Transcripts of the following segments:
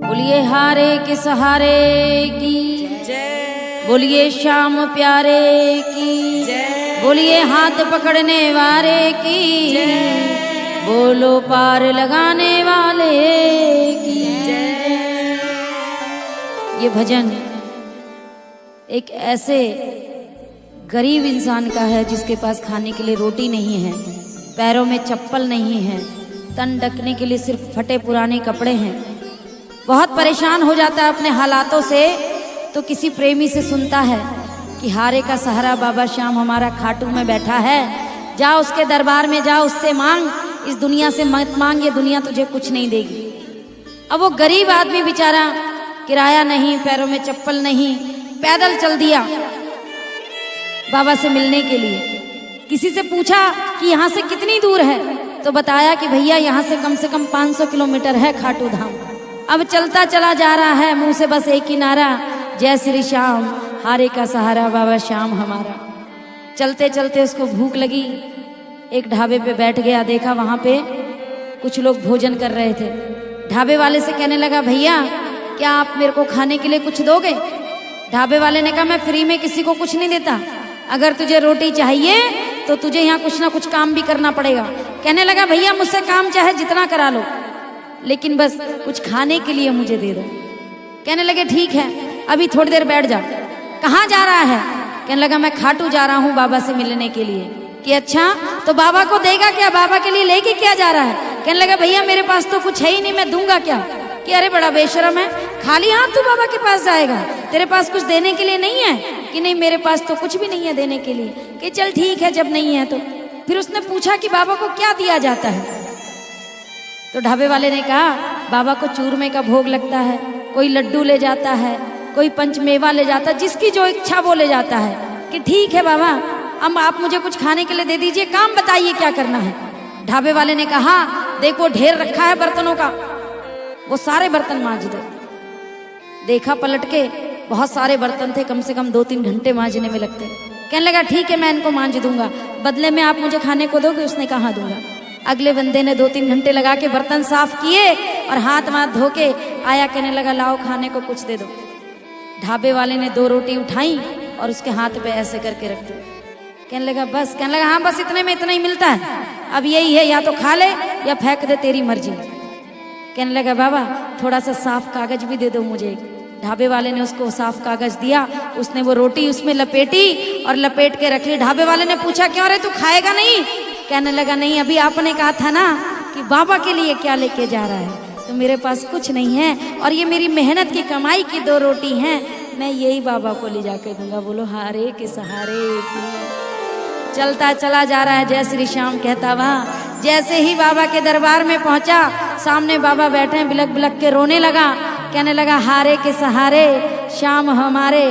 बोलिए हारे के सहारे की जय, बोलिए श्याम प्यारे की जय, बोलिए हाथ पकड़ने वाले की जय, बोलो पार लगाने वाले की जय। ये भजन एक ऐसे गरीब इंसान का है जिसके पास खाने के लिए रोटी नहीं है, पैरों में चप्पल नहीं है, तन ढकने के लिए सिर्फ फटे पुराने कपड़े हैं। बहुत परेशान हो जाता है अपने हालातों से, तो किसी प्रेमी से सुनता है कि हारे का सहारा बाबा श्याम हमारा खाटू में बैठा है, जा उसके दरबार में जा, उससे मांग, इस दुनिया से मत मांग, ये दुनिया तुझे कुछ नहीं देगी। अब वो गरीब आदमी बेचारा, किराया नहीं, पैरों में चप्पल नहीं, पैदल चल दिया बाबा से मिलने के लिए। किसी से पूछा कि यहाँ से कितनी दूर है, तो बताया कि भैया यहाँ से कम 500 किलोमीटर है खाटू धाम। अब चलता चला जा रहा है, मुंह से बस एक ही नारा, जय श्री श्याम, हारे का सहारा बाबा श्याम हमारा। चलते चलते उसको भूख लगी, एक ढाबे पे बैठ गया, देखा वहां पे कुछ लोग भोजन कर रहे थे। ढाबे वाले से कहने लगा, भैया क्या आप मेरे को खाने के लिए कुछ दोगे? ढाबे वाले ने कहा, मैं फ्री में किसी को कुछ नहीं देता, अगर तुझे रोटी चाहिए तो तुझे यहाँ कुछ ना कुछ काम भी करना पड़ेगा। कहने लगा, भैया मुझसे काम चाहे जितना करा लो, लेकिन बस कुछ खाने के लिए मुझे दे दो। कहने लगे, ठीक है, अभी थोड़ी देर बैठ जा। कहाँ जा रहा है? कहने लगा, मैं खाटू जा रहा हूँ बाबा से मिलने के लिए। कि अच्छा, तो बाबा को देगा क्या? बाबा के लिए लेके क्या जा रहा है? कहने लगा, भैया मेरे पास तो कुछ है ही नहीं, मैं दूंगा क्या? कि अरे बड़ा बेशरम है, खाली हाथ तू बाबा के पास जाएगा, तेरे पास कुछ देने के लिए नहीं है? कि नहीं, मेरे पास तो कुछ भी नहीं है देने के लिए। कि चल ठीक है, जब नहीं है तो। फिर उसने पूछा कि बाबा को क्या दिया जाता है? तो ढाबे वाले ने कहा, बाबा को चूरमे का भोग लगता है, कोई लड्डू ले जाता है, कोई पंचमेवा ले जाता है, जिसकी जो इच्छा वो ले जाता है। कि ठीक है बाबा, अब आप मुझे कुछ खाने के लिए दे दीजिए, काम बताइए क्या करना है? ढाबे वाले ने कहा, देखो ढेर रखा है बर्तनों का, वो सारे बर्तन मांज दो। देखा पलट के, बहुत सारे बर्तन थे, कम से कम 2-3 घंटे मांजने में लगते। कहने लगा, ठीक है मैं इनको मांज दूंगा, बदले में आप मुझे खाने को दोगे? उसने कहा, दूंगा। अगले बंदे ने 2-3 घंटे लगा के बर्तन साफ किए और हाथ वाथ धो के आया, कहने लगा, लाओ खाने को कुछ दे दो। ढाबे वाले ने 2 रोटी उठाई और उसके हाथ पे ऐसे करके रख दी। कहने लगा, बस? कहने लगा, हाँ बस इतने में इतना ही मिलता है, अब यही है, या तो खा ले या फेंक दे, तेरी मर्जी। कहने लगा, बाबा थोड़ा सा साफ कागज भी दे दो मुझे। ढाबे वाले ने उसको साफ कागज दिया, उसने वो रोटी उसमें लपेटी और लपेट के रख ली। ढाबे वाले ने पूछा, क्यों रे तू खाएगा नहीं? कहने लगा, नहीं, अभी आपने कहा था ना कि बाबा के लिए क्या लेके जा रहा है, तो मेरे पास कुछ नहीं है, और ये मेरी मेहनत की कमाई की 2 रोटी हैं, मैं यही बाबा को ले जाके दूंगा। बोलो हारे के सहारे की। चलता चला जा रहा है, जय श्री श्याम कहता वहाँ। जैसे ही बाबा के दरबार में पहुंचा, सामने बाबा बैठे हैं, बिलक बिलक के रोने लगा। कहने लगा, हारे के सहारे श्याम हमारे,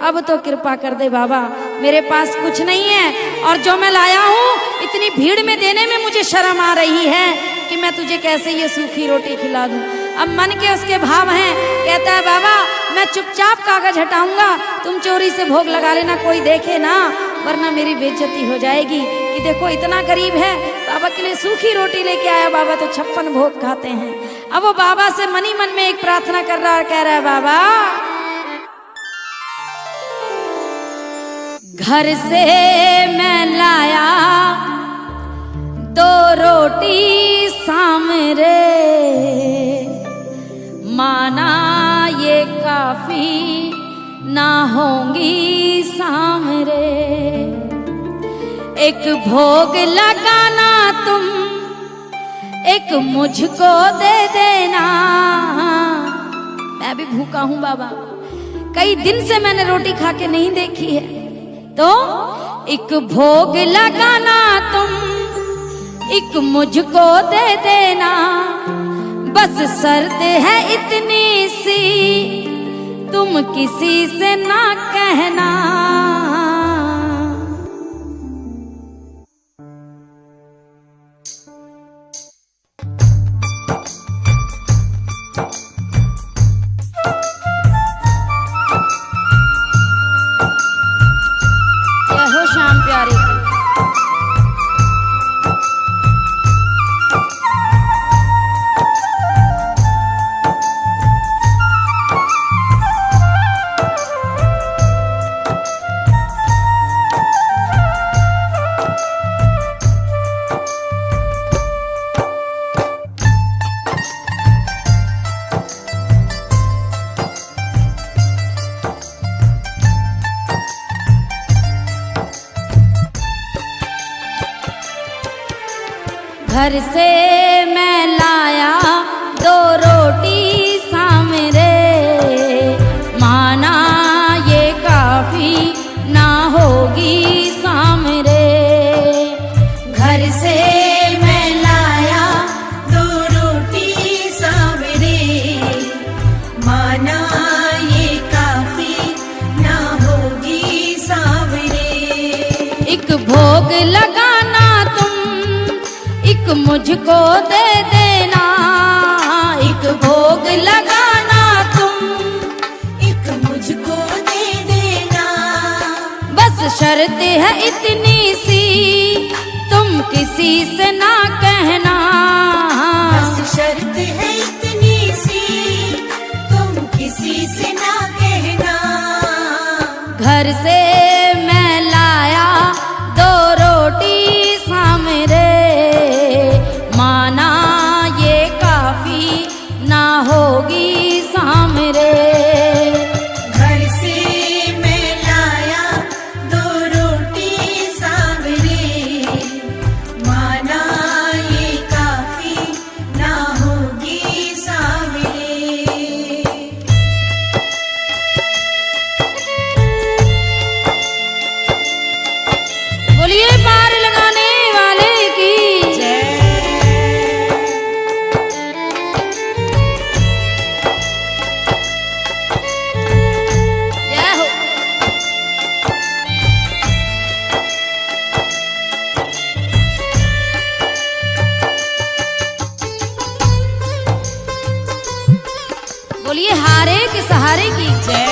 अब तो कृपा कर दे बाबा, मेरे पास कुछ नहीं है, और जो मैं लाया हूँ इतनी भीड़ में देने में मुझे शर्म आ रही है कि मैं तुझे कैसे ये सूखी रोटी खिला दूँ। अब मन के उसके भाव हैं, कहता है, बाबा मैं चुपचाप कागज हटाऊंगा, तुम चोरी से भोग लगा लेना, कोई देखे ना, वरना मेरी बेइज्जती हो जाएगी। कि देखो इतना गरीब है, बाबा के लिए सूखी रोटी लेके आया, बाबा तो 56 भोग खाते हैं। अब वो बाबा से मन ही मन में एक प्रार्थना कर रहा है, कह रहा है, बाबा घर से मैं लाया 2 रोटी सामरे, माना ये काफी ना होंगी सामरे, एक भोग लगाना तुम, एक मुझको दे देना। मैं भी भूखा हूं बाबा, कई दिन से मैंने रोटी खा के नहीं देखी है, तो एक भोग लगाना तुम, एक मुझको दे देना, बस शर्त है इतनी सी, तुम किसी से ना कहना। जय हो श्याम प्यारे की। घर से मैं लाया 2 रोटी सामरे, माना ये काफी ना होगी सामरे। घर से मैं लाया 2 रोटी सामरे, माना ये काफी ना होगी सामरे। एक भोग लगाना तुम, एक मुझको दे देना। एक भोग लगाना तुम, एक मुझको दे देना। बस शर्त है इतनी सी, तुम किसी से ना कहना। बस शर्त है इतनी सी, तुम किसी से ना कहना। घर से मैं लाया 2 रोटी सामरे, माना ये काफी ना होगी सामरे। घर से मैं लाया 2 रोटी सामरे, माना ये काफी ना होगी सामरे। बोलिए पार लगाने वाले की जय। जय हो। बोलिए हारे के सहारे की जय।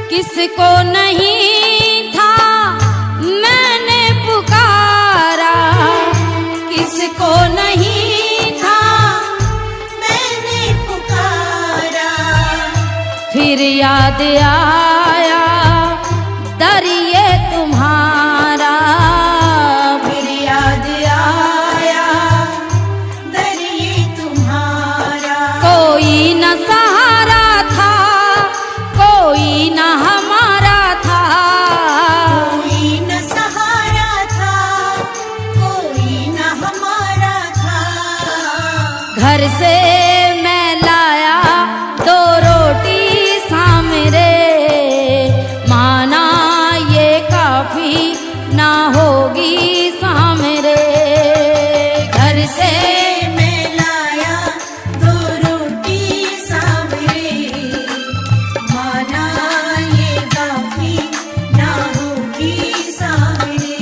किसको नहीं था मैंने पुकारा, किसको नहीं था मैंने पुकारा। फिर याद आया दर ये तुम्हारा। फिर याद आया दर ये तुम्हारा। कोई न सहारा था, कोई न हमारा था। कोई न सहारा था, कोई न हमारा था। घर से मैं लाया 2 रोटी सामरे, माना ये काफी ना होगी सामरे। घर से मैं लाया 2 रोटी सामरे, माना ये काफी ना होगी सामरे।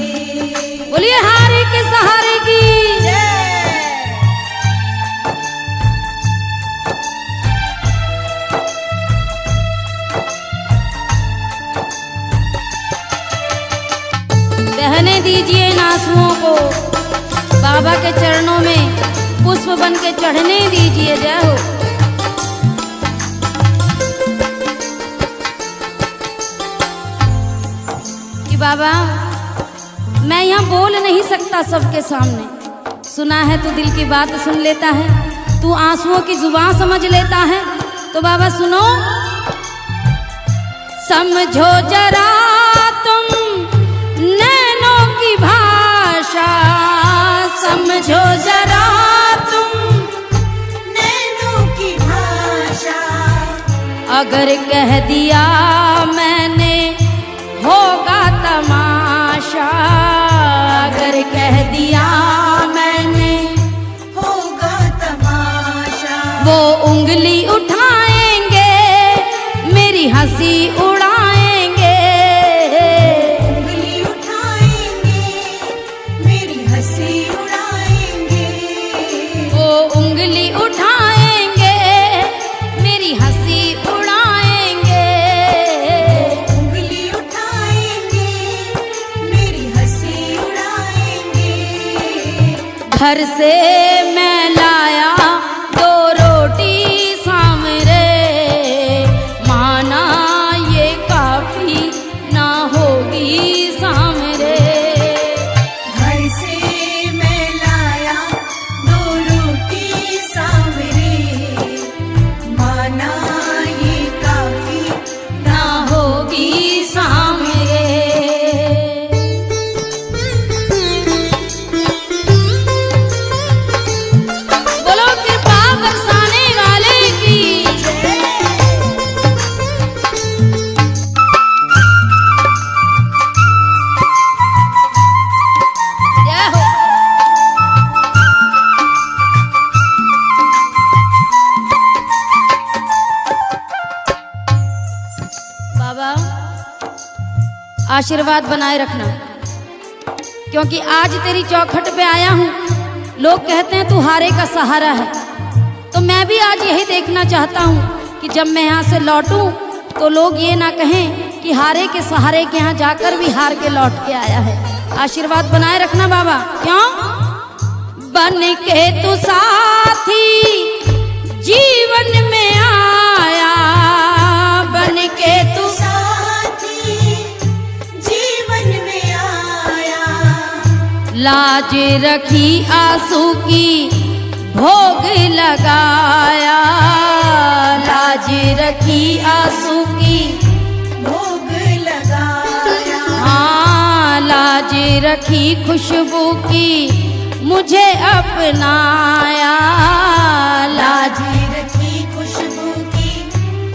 बोलिए हारे के सहारे की जय। बहने दीजिए इन आंसुओं को, बाबा के चरणों में पुष्प बन के चढ़ने दीजिए। जय हो। कि बाबा मैं यहाँ बोल नहीं सकता सबके सामने, सुना है तू दिल की बात सुन लेता है, तू आंसुओं की जुबान समझ लेता है। तो बाबा सुनो, समझो जरा तुम नैनों की भाषा, समझो जरा तुम नैनों की भाषा। अगर कह दिया मैंने होगा तमाशा। अगर कह दिया मैंने होगा तमाशा। वो उंगली उठाएंगे मेरी हंसी उड़ाएंगे। उंगली उठाएंगे मेरी हंसी उड़ाएंगे। वो उंगली उठाएंगे मेरी हंसी उड़ाएंगे। उंगली उठाएंगे मेरी हंसी उड़ाएंगे। घर से मैं लाया 2 रोटी सामरे, माना ये काफी ना हो आशीर्वाद बनाए रखना, क्योंकि आज तेरी चौखट पे आया हूँ। लोग कहते हैं तू हारे का सहारा है, तो मैं भी आज यही देखना चाहता हूँ कि जब मैं यहाँ से लौटूं तो लोग ये ना कहें कि हारे के सहारे के यहाँ जाकर भी हार के लौट के आया है। आशीर्वाद बनाए रखना बाबा। क्यों? बन के तू साथी जीवन में आया, बन के तू साथी जीवन में आया, लाज रखी आंसू की भोग लगाया, लाज रखी आंसू की भोग लगाया, हाँ लाज रखी खुशबू की मुझे अपनाया, लाज रखी खुशबू की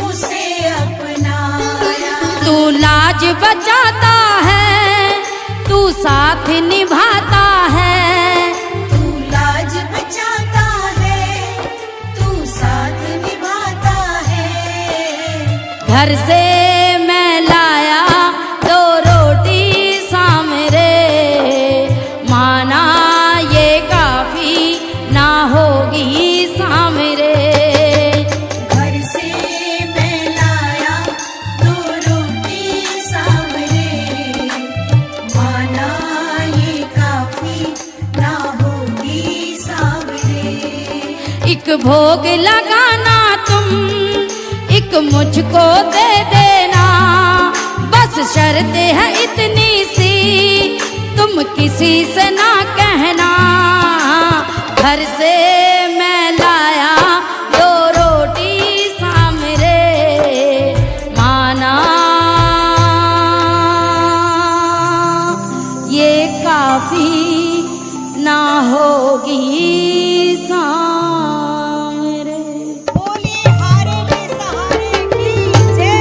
उसे अपनाया। तू लाज बचाता है, तू साथ निभाता है, तू लाज बचाता है, तू साथ निभाता है। घर से मैं लाया 2 रोटी सामरे, माना ये काफी ना होगी सामरे। घर से मैं लाया 2 रोटी सामने, माना ये काफी ना होगी सामने। एक भोग लगाना तुम, एक मुझको दे देना, बस शर्त है इतनी सी, तुम किसी से ना कहना। घर से मैं लाया 2 रोटी सामरे, माना ये काफी ना होगी सामरे। बोलिए हारे के सहारे की जय,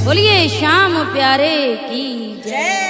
बोलिए श्याम प्यारे की जय। जय।